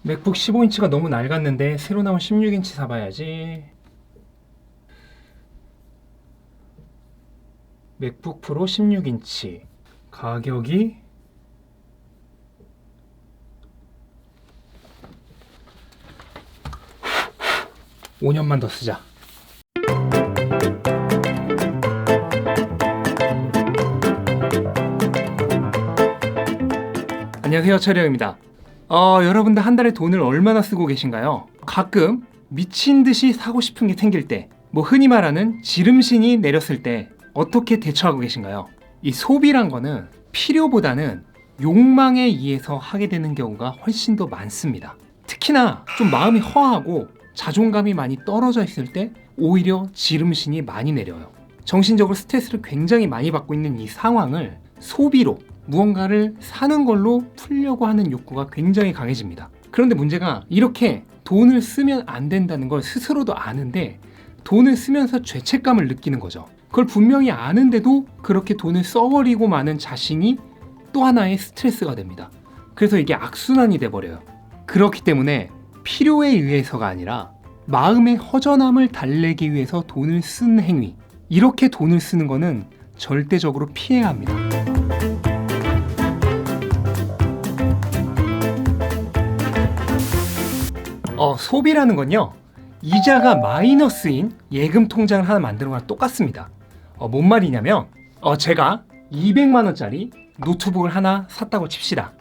맥북 15인치가 너무 낡았는데 새로 나온 16인치 사봐야지. 맥북 프로 16인치 가격이 5년만 더 쓰자. 안녕하세요, 철영입니다. 여러분들 한 달에 돈을 얼마나 쓰고 계신가요? 가끔 미친 듯이 사고 싶은 게 생길 때, 흔히 말하는 지름신이 내렸을 때 어떻게 대처하고 계신가요? 이 소비란 거는 필요보다는 욕망에 의해서 하게 되는 경우가 훨씬 더 많습니다. 특히나 좀 마음이 허하고 자존감이 많이 떨어져 있을 때 오히려 지름신이 많이 내려요. 정신적으로 스트레스를 굉장히 많이 받고 있는 이 상황을 소비로, 무언가를 사는 걸로 풀려고 하는 욕구가 굉장히 강해집니다. 그런데 문제가 이렇게 돈을 쓰면 안 된다는 걸 스스로도 아는데 돈을 쓰면서 죄책감을 느끼는 거죠. 그걸 분명히 아는데도 그렇게 돈을 써버리고 마는 자신이 또 하나의 스트레스가 됩니다. 그래서 이게 악순환이 돼버려요. 그렇기 때문에 필요에 의해서가 아니라 마음의 허전함을 달래기 위해서 돈을 쓴 행위, 이렇게 돈을 쓰는 거는 절대적으로 피해야 합니다. 소비라는 건요, 이자가 마이너스인 예금 통장을 하나 만드는 거랑 똑같습니다. 뭔 말이냐면 제가 200만 원짜리 노트북을 하나 샀다고 칩시다.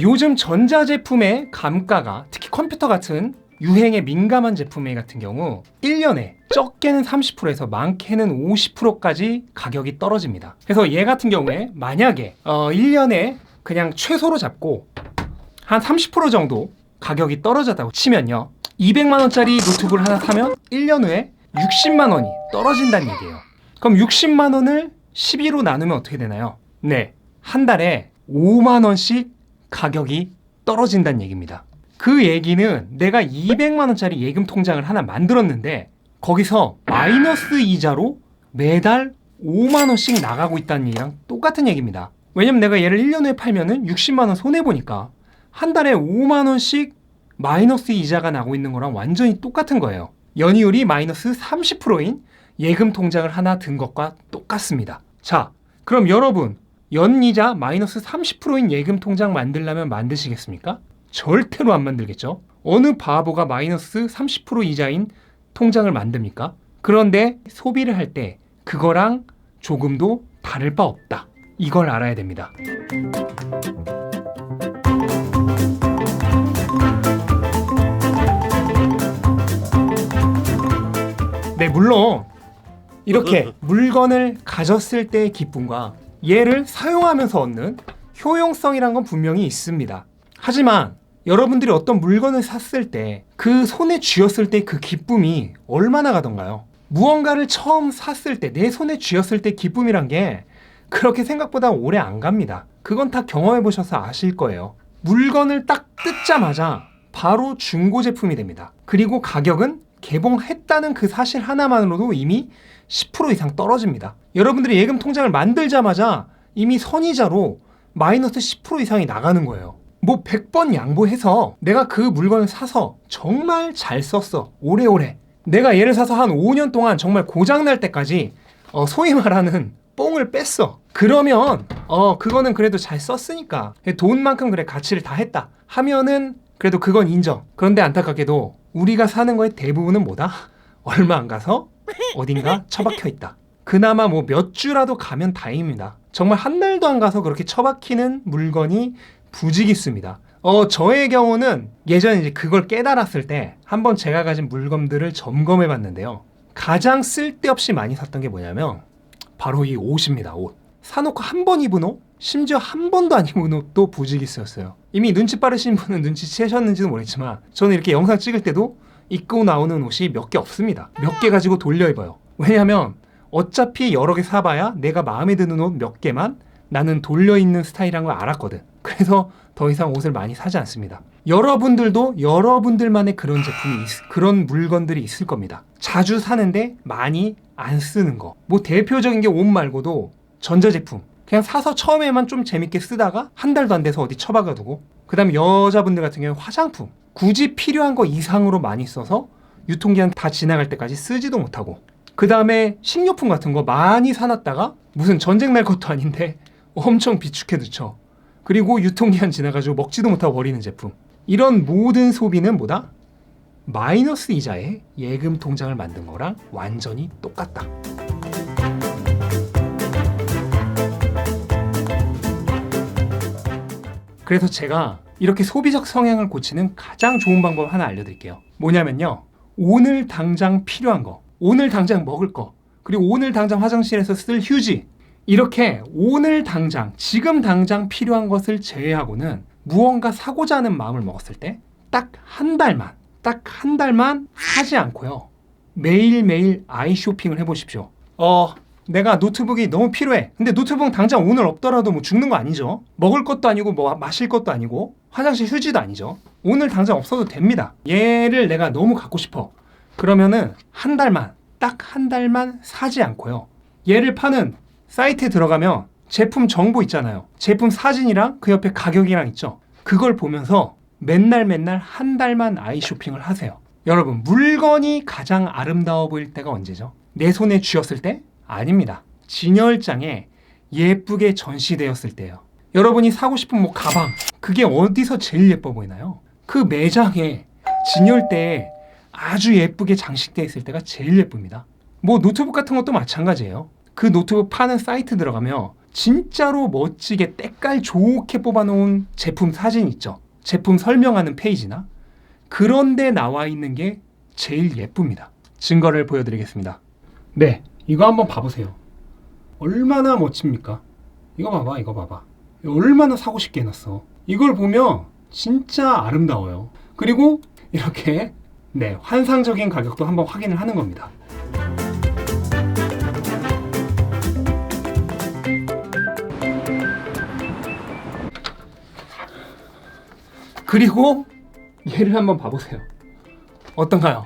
요즘 전자제품의 감가가, 특히 컴퓨터 같은 유행에 민감한 제품 같은 경우 1년에 적게는 30%에서 많게는 50%까지 가격이 떨어집니다. 그래서 얘 같은 경우에 만약에 1년에 그냥 최소로 잡고 한 30% 정도 가격이 떨어졌다고 치면요, 200만 원짜리 노트북을 하나 사면 1년 후에 60만 원이 떨어진다는 얘기예요. 그럼 60만 원을 12로 나누면 어떻게 되나요? 네, 한 달에 5만 원씩 가격이 떨어진다는 얘기입니다. 그 얘기는 내가 200만 원짜리 예금 통장을 하나 만들었는데 거기서 마이너스 이자로 매달 5만 원씩 나가고 있다는 얘기랑 똑같은 얘기입니다. 왜냐면 내가 얘를 1년 후에 팔면은 60만 원 손해보니까 한 달에 5만 원씩 마이너스 이자가 나고 있는 거랑 완전히 똑같은 거예요. 연이율이 마이너스 30%인 예금 통장을 하나 든 것과 똑같습니다. 자, 그럼 여러분, 연이자 마이너스 30%인 예금 통장 만들려면 만드시겠습니까? 절대로 안 만들겠죠? 어느 바보가 마이너스 30% 이자인 통장을 만듭니까? 그런데 소비를 할 때 그거랑 조금도 다를 바 없다. 이걸 알아야 됩니다. 네, 물론 이렇게 물건을 가졌을 때의 기쁨과 얘를 사용하면서 얻는 효용성이란 건 분명히 있습니다. 하지만 여러분들이 어떤 물건을 샀을 때 그 손에 쥐었을 때 그 기쁨이 얼마나 가던가요? 무언가를 처음 샀을 때, 내 손에 쥐었을 때 기쁨이란 게 그렇게 생각보다 오래 안 갑니다. 그건 다 경험해 보셔서 아실 거예요. 물건을 딱 뜯자마자 바로 중고 제품이 됩니다. 그리고 가격은 개봉했다는 그 사실 하나만으로도 이미 10% 이상 떨어집니다. 여러분들이 예금 통장을 만들자마자 이미 선이자로 마이너스 10% 이상이 나가는 거예요. 100번 양보해서 내가 그 물건을 사서 정말 잘 썼어, 오래오래. 내가 얘를 사서 한 5년 동안 정말 고장날 때까지 소위 말하는 뽕을 뺐어. 그러면 그거는 그래도 잘 썼으니까 돈만큼 그래 가치를 다 했다 하면은 그래도 그건 인정. 그런데 안타깝게도 우리가 사는 거의 대부분은 뭐다? 얼마 안 가서 어딘가 처박혀 있다. 그나마 몇 주라도 가면 다행입니다. 정말 한 달도 안 가서 그렇게 처박히는 물건이 부지기수입니다. 저의 경우는 예전에 이제 그걸 깨달았을 때 한번 제가 가진 물건들을 점검해 봤는데요. 가장 쓸데없이 많이 샀던 게 뭐냐면 바로 이 옷입니다. 옷. 사놓고 한 번 입은 옷? 심지어 한 번도 안 입은 옷도 부지기수였어요. 이미 눈치 빠르신 분은 눈치채셨는지도 모르겠지만 저는 이렇게 영상 찍을 때도 입고 나오는 옷이 몇 개 없습니다. 몇 개 가지고 돌려 입어요. 왜냐면 어차피 여러 개 사봐야 내가 마음에 드는 옷 몇 개만 나는 돌려 입는 스타일이란 걸 알았거든. 그래서 더 이상 옷을 많이 사지 않습니다. 여러분들도 여러분들만의 그런 그런 물건들이 있을 겁니다. 자주 사는데 많이 안 쓰는 거. 대표적인 게 옷 말고도 전자제품. 그냥 사서 처음에만 좀 재밌게 쓰다가 한 달도 안 돼서 어디 처박아두고, 그 다음에 여자분들 같은 경우는 화장품. 굳이 필요한 거 이상으로 많이 써서 유통기한 다 지나갈 때까지 쓰지도 못하고, 그 다음에 식료품 같은 거 많이 사놨다가 무슨 전쟁 날 것도 아닌데 엄청 비축해 두죠. 그리고 유통기한 지나가지고 먹지도 못하고 버리는 제품. 이런 모든 소비는 뭐다? 마이너스 이자의 예금 통장을 만든 거랑 완전히 똑같다. 그래서 제가 이렇게 소비적 성향을 고치는 가장 좋은 방법 하나 알려드릴게요. 뭐냐면요, 오늘 당장 필요한 거, 오늘 당장 먹을 거, 그리고 오늘 당장 화장실에서 쓸 휴지, 이렇게 오늘 당장, 지금 당장 필요한 것을 제외하고는 무언가 사고자 하는 마음을 먹었을 때 딱 한 달만 사지 않고요, 매일매일 아이쇼핑을 해보십시오. 내가 노트북이 너무 필요해. 근데 노트북은 당장 오늘 없더라도 뭐 죽는 거 아니죠. 먹을 것도 아니고 뭐 마실 것도 아니고 화장실 휴지도 아니죠. 오늘 당장 없어도 됩니다. 얘를 내가 너무 갖고 싶어. 그러면은 딱 한 달만 사지 않고요, 얘를 파는 사이트에 들어가면 제품 정보 있잖아요. 제품 사진이랑 그 옆에 가격이랑 있죠. 그걸 보면서 맨날 한 달만 아이쇼핑을 하세요. 여러분, 물건이 가장 아름다워 보일 때가 언제죠? 내 손에 쥐었을 때? 아닙니다. 진열장에 예쁘게 전시되었을 때요. 여러분이 사고 싶은 뭐 가방, 그게 어디서 제일 예뻐 보이나요? 그 매장에 진열대에 아주 예쁘게 장식되어 있을 때가 제일 예쁩니다. 뭐 노트북 같은 것도 마찬가지예요. 그 노트북 파는 사이트 들어가면 진짜로 멋지게 때깔 좋게 뽑아놓은 제품 사진 있죠. 제품 설명하는 페이지나 그런 데 나와 있는 게 제일 예쁩니다. 증거를 보여드리겠습니다. 네, 이거 한번 봐보세요. 얼마나 멋집니까? 이거 봐봐. 얼마나 사고 싶게 해놨어. 이걸 보면 진짜 아름다워요. 그리고 이렇게 환상적인 가격도 한번 확인을 하는 겁니다. 그리고 얘를 한번 봐보세요. 어떤가요?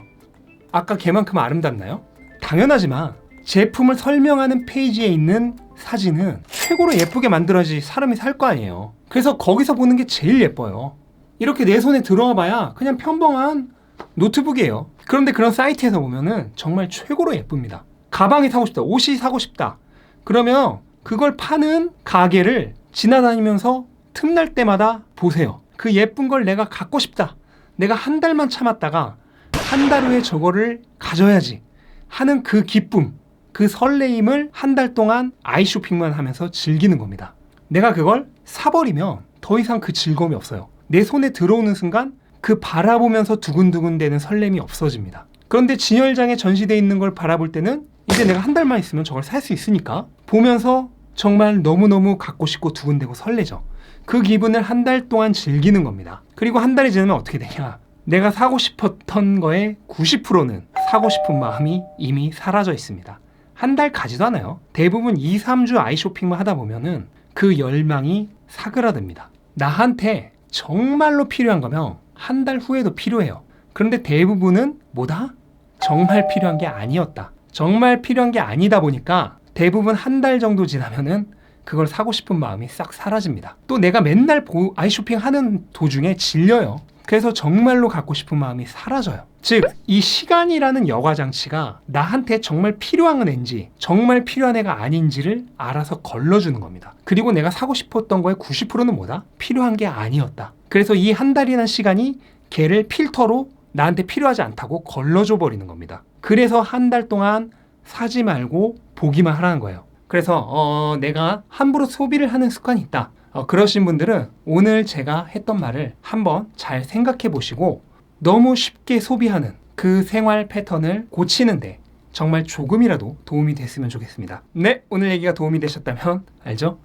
아까 걔만큼 아름답나요? 당연하지만 제품을 설명하는 페이지에 있는 사진은 최고로 예쁘게 만들어야지 사람이 살 거 아니에요. 그래서 거기서 보는 게 제일 예뻐요. 이렇게 내 손에 들어와 봐야 그냥 평범한 노트북이에요. 그런데 그런 사이트에서 보면은 정말 최고로 예쁩니다. 가방이 사고 싶다, 옷이 사고 싶다, 그러면 그걸 파는 가게를 지나다니면서 틈날 때마다 보세요. 그 예쁜 걸 내가 갖고 싶다, 내가 한 달만 참았다가 한 달 후에 저거를 가져야지 하는 그 기쁨, 그 설레임을 한 달 동안 아이쇼핑만 하면서 즐기는 겁니다. 내가 그걸 사버리면 더 이상 그 즐거움이 없어요. 내 손에 들어오는 순간 그 바라보면서 두근두근 되는 설렘이 없어집니다. 그런데 진열장에 전시되어 있는 걸 바라볼 때는 이제 내가 한 달만 있으면 저걸 살 수 있으니까 보면서 정말 너무너무 갖고 싶고 두근대고 설레죠. 그 기분을 한 달 동안 즐기는 겁니다. 그리고 한 달이 지나면 어떻게 되냐? 내가 사고 싶었던 거의 90%는 사고 싶은 마음이 이미 사라져 있습니다. 한 달 가지도 않아요. 대부분 2, 3주 아이쇼핑만 하다 보면은 그 열망이 사그라듭니다. 나한테 정말로 필요한 거면 한 달 후에도 필요해요. 그런데 대부분은 뭐다? 정말 필요한 게 아니었다. 정말 필요한 게 아니다 보니까 대부분 한 달 정도 지나면은 그걸 사고 싶은 마음이 싹 사라집니다. 또 내가 맨날 아이쇼핑 하는 도중에 질려요. 그래서 정말로 갖고 싶은 마음이 사라져요. 즉, 이 시간이라는 여과장치가 나한테 정말 필요한 애인지 정말 필요한 애가 아닌지를 알아서 걸러주는 겁니다. 그리고 내가 사고 싶었던 거의 90%는 뭐다? 필요한 게 아니었다. 그래서 이 한 달이라는 시간이 걔를 필터로 나한테 필요하지 않다고 걸러줘 버리는 겁니다. 그래서 한 달 동안 사지 말고 보기만 하라는 거예요. 그래서 내가 함부로 소비를 하는 습관이 있다, 그러신 분들은 오늘 제가 했던 말을 한번 잘 생각해 보시고 너무 쉽게 소비하는 그 생활 패턴을 고치는데 정말 조금이라도 도움이 됐으면 좋겠습니다. 네, 오늘 얘기가 도움이 되셨다면 알죠?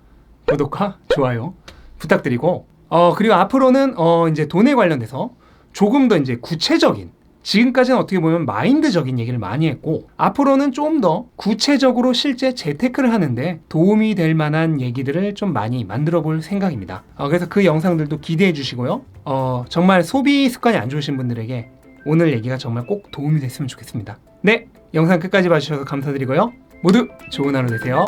구독과 좋아요 부탁드리고 그리고 앞으로는 이제 돈에 관련돼서 조금 더 이제 구체적인, 지금까지는 어떻게 보면 마인드적인 얘기를 많이 했고 앞으로는 좀 더 구체적으로 실제 재테크를 하는데 도움이 될 만한 얘기들을 좀 많이 만들어 볼 생각입니다. 그래서 그 영상들도 기대해 주시고요. 정말 소비 습관이 안 좋으신 분들에게 오늘 얘기가 정말 꼭 도움이 됐으면 좋겠습니다. 네, 영상 끝까지 봐주셔서 감사드리고요. 모두 좋은 하루 되세요.